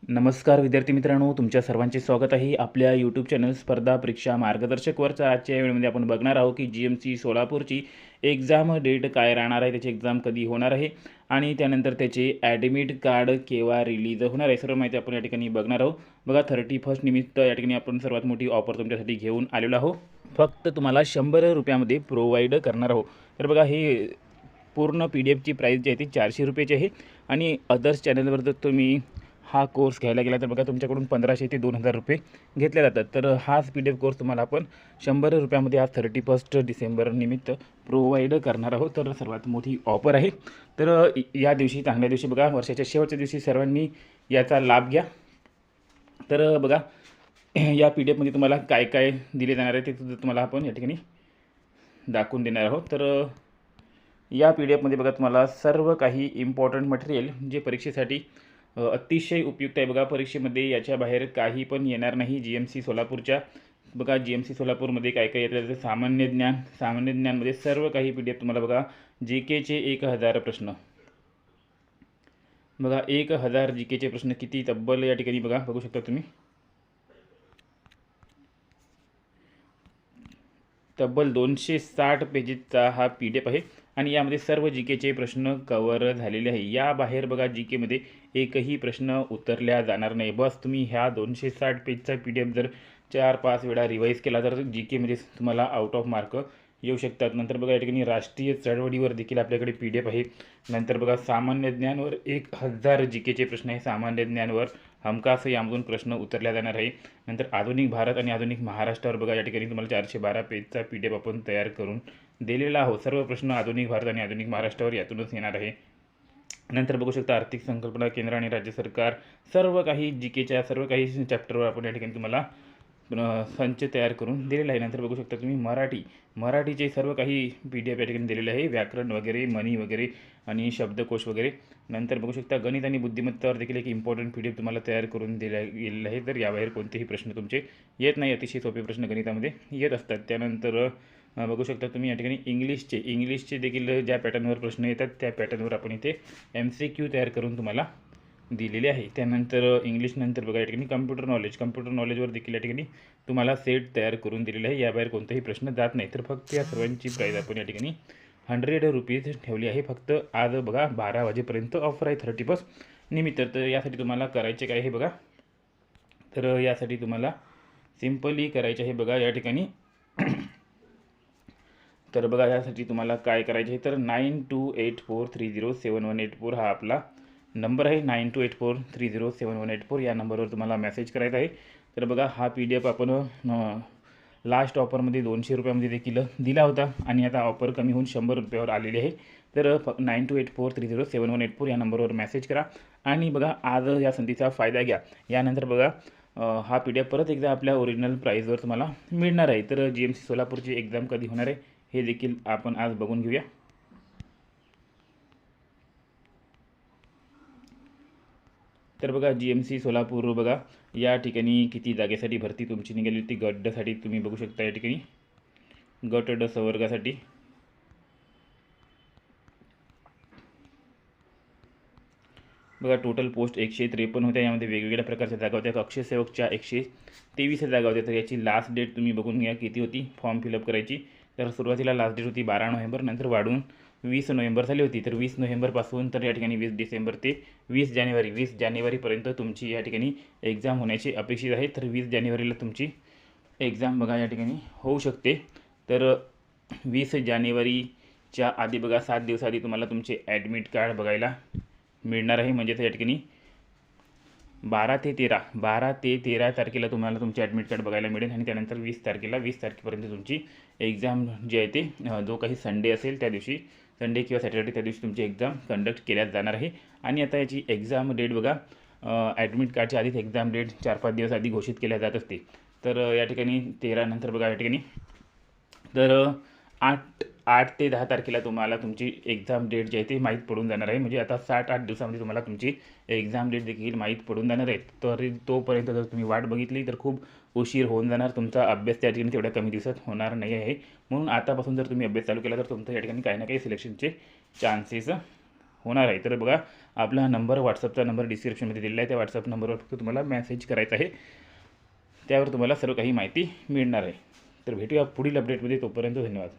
नमस्कार विद्यार्थी मित्रांनो, तुमच्या सर्वांचे स्वागत आहे आपल्या यूट्यूब चॅनल स्पर्धा परीक्षा मार्गदर्शकवरचा। आजच्या व्हिडिओमध्ये आपण बघणार आहोत की GMC सोलापूरची एक्झाम डेट काय राहणार आहे, त्याची एक्झाम कधी होणार आहे आणि त्यानंतर त्याचे ॲडमिट कार्ड केव्हा रिलीज होणार आहे, सर्व माहिती आपण या ठिकाणी बघणार आहोत। बघा 31 निमित्त या ठिकाणी आपण सर्वात मोठी ऑफर तुमच्यासाठी घेऊन आलेलो आहोत। फक्त तुम्हाला 100 रुपयामध्ये प्रोव्हाइड करणार आहोत। तर बघा हे पूर्ण PDF ची प्राईस जी आहे ती 400 रुपयाची आहे आणि अदर्स चॅनलवर जर तुम्ही हा कोर्स घ्यायला गेला तर बघा तुमच्याकडून 1500 ते 2000 रुपये घेतले जातात। तर हाच PDF कोर्स तुम्हाला आपण 100 रुपयामध्ये आज 31 डिसेंबर निमित्त प्रोव्हाइड करणार आहोत। तर सर्वात मोठी ऑफर आहे। तर या दिवशी चांगल्या दिवशी बघा वर्षाच्या शेवटच्या दिवशी सर्वांनी याचा लाभ घ्या। तर बघा या PDF मध्ये तुम्हाला काय काय दिले जाणार आहे ते तुम्हाला आपण या ठिकाणी दाखवून देणार आहोत। तर या PDF मध्ये बघा तुम्हाला सर्व काही इम्पॉर्टंट मटेरियल जे परीक्षेसाठी अतिशय उपयुक्त आहे। बघा परीक्षेमध्ये याच्या बाहेर काही पण येणार नाही। GMC सोलापूरच्या बघा GMC सोलापूरमध्ये काय काय येतं, सामान्य ज्ञानमध्ये सर्व काही PDF तुम्हाला बघा GKचे 1000 प्रश्न, बघा 1000 GKचे प्रश्न किती तब्बल या ठिकाणी बघा बघू शकता तुम्ही, तब्बल 260 पेजेसचा हा PDF आहे आणि यामध्ये सर्व GKचे प्रश्न कव्हर झालेले आहे। या बाहेर बघा GKमध्ये एकही प्रश्न उतरल्या जाणार नाही। बस तुम्ही ह्या 260 पेजचा PDF जर 4-5 वेळा रिवाइज केला तर GKमध्ये तुम्हाला आउट ऑफ मार्क येऊ शकतात। नंतर बघा या ठिकाणी राष्ट्रीय चळवळीवर देखील आपल्याकडे PDF आहे। नंतर बघा सामान्य ज्ञानवर 1000 GKचे प्रश्न आहे। सामान्य ज्ञानवर हमखास यामधून प्रश्न उतरल्या जाणार आहे। नंतर आधुनिक भारत आणि आधुनिक महाराष्ट्रावर बघा या ठिकाणी तुम्हाला 412 पेजचा PDF आपण तयार करून दिलेला आहोत। सर्व प्रश्न आधुनिक भारत आणि आधुनिक महाराष्ट्रावर यातूनच येणार आहे। नंतर बघू शकता आर्थिक संकल्पना, केंद्र आणि राज्य सरकार, सर्व काही GKच्या सर्व काही चॅप्टरवर आपण या ठिकाणी तुम्हाला संच तयार करून दिलेला आहे। नंतर बघू शकता तुम्ही मराठीचे सर्व काही PDF या ठिकाणी दिलेले आहे, व्याकरण वगैरे, म्हणी वगैरे आणि शब्दकोश वगैरे। नंतर बघू शकता गणित आणि बुद्धिमत्तावर देखील एक इम्पॉर्टंट PDF तुम्हाला तयार करून दिला गेलेला आहे। तर याबाहेर कोणतेही प्रश्न तुमचे येत नाही, अतिशय सोपे प्रश्न गणितामध्ये येत असतात। त्यानंतर बघू शकता तुम्ही या ठिकाणी इंग्लिशचे देखील ज्या पॅटर्नवर प्रश्न येतात त्या पॅटर्नवर आपण इथे MCQ तयार करून तुम्हाला दिलेले आहे। त्यानंतर इंग्लिश नंतर बघा या ठिकाणी कम्प्युटर नॉलेजवर देखील या ठिकाणी तुम्हाला सेट तयार करून दिलेले आहे। याबाहेर कोणताही प्रश्न जात नाही। तर फक्त या सर्वांची प्राईस आपण या ठिकाणी 100 रुपीज ठेवली आहे। फक्त आज बघा 12 वाजेपर्यंत ऑफर आहे 31 निमित्त। तर यासाठी तुम्हाला करायचे काय आहे बघा, तर यासाठी तुम्हाला सिम्पली करायचे आहे बघा या ठिकाणी तर बघा यासाठी तुम्हाला काय करायचे आहे, तर 9284307184 हा आपला नंबर आहे। 9284307184 या नंबरवर तुम्हाला मेसेज करायचा आहे। तर बघा हा PDF आपण लास्ट ऑफरमध्ये 200 रुपयामध्ये देखील दिला होता आणि आता ऑफर कमी होऊन 100 रुपयावर आलेली आहे। तर 9284307184 या नंबरवर मेसेज करा आणि बघा आज या संधीचा फायदा घ्या। यानंतर बघा हा PDF परत एकदा आपल्या ओरिजिनल प्राईजवर तुम्हाला मिळणार आहे। तर GMC सोलापूरची एक्झाम कधी होणार आहे हे देखील आपण आज बघून घेऊया। तर बघा GMC सोलापूर बघा या ठिकाणी किती जागेसाठी भरती तुमची निघाली होती। गटसाठी तुम्ही बघू शकता या ठिकाणी गट ड संवर्गासाठी बघा टोटल पोस्ट 153 होत्या। यामध्ये वेगवेगळ्या प्रकारच्या जागा होत्या। कक्षी सेवकच्या 123 जागा होत्या। तर याची लास्ट डेट तुम्ही बघून घ्या किती होती फॉर्म फिलअप करायची। तर सुरुवातीला लास्ट डेट होती 12 नोव्हेंबर, नंतर वाढून 20 नोव्हेंबर झाली होती। तर 20 नोव्हेंबरपासून तर या ठिकाणी 20 डिसेंबर ते 20 जानेवारीपर्यंत तुमची या ठिकाणी एक्झाम होण्याची अपेक्षित आहे। तर 20 जानेवारीला तुमची एक्झाम बघा या ठिकाणी होऊ शकते। तर 20 जानेवारीच्या आधी बघा 7 दिवसाआधी तुम्हाला तुमचे ॲडमिट कार्ड बघायला मिळणार आहे। म्हणजे या ठिकाणी 12 ते 13 तारखेला तुम्हाला तुमचे ॲडमिट कार्ड बघायला मिळेल आणि त्यानंतर 20 तारखेपर्यंत तुमची एक्झाम जी आहे ते जो काही संडे असेल त्या दिवशी, संडे किंवा सॅटर्डे त्या दिवशी तुमची एक्झाम कंडक्ट केल्या जाणार आहे। आणि आता याची एक्झाम डेट बघा ॲडमिट कार्डच्या आधीच एक्झाम डेट 4-5 दिवस आधी घोषित केल्या जात असते। तर या ठिकाणी 13 नंतर बघा या ठिकाणी तर 8 ते 10 तारखेला तुम्हाला तुमची एक्झाम डेट जी आहे ते माहीत पडून जाणार आहे। म्हणजे आता 7-8 दिवसामध्ये तुम्हाला तुमची एक्झाम डेट देखील माहीत पडून जाणार आहे। तर तोपर्यंत जर तुम्ही वाट बघितली तर खूप उशीर होऊन जाणार, तुमचा अभ्यास त्या ठिकाणी तेवढ्या कमी दिवसात होणार नाही आहे। म्हणून आतापासून जर तुम्ही अभ्यास चालू केला तर तुमचं या ठिकाणी काही ना काही सिलेक्शनचे चान्सेस होणार आहे. तर बघा आपला नंबर व्हॉट्सअपचा नंबर डिस्क्रिप्शनमध्ये दिलेला आहे. त्या व्हॉट्सअप नंबरवर फक्त तुम्हाला मेसेज करायचा आहे, त्यावर तुम्हाला सर्व काही माहिती मिळणार आहे. तर भेटूया पुढील अपडेटमध्ये. तोपर्यंत धन्यवाद.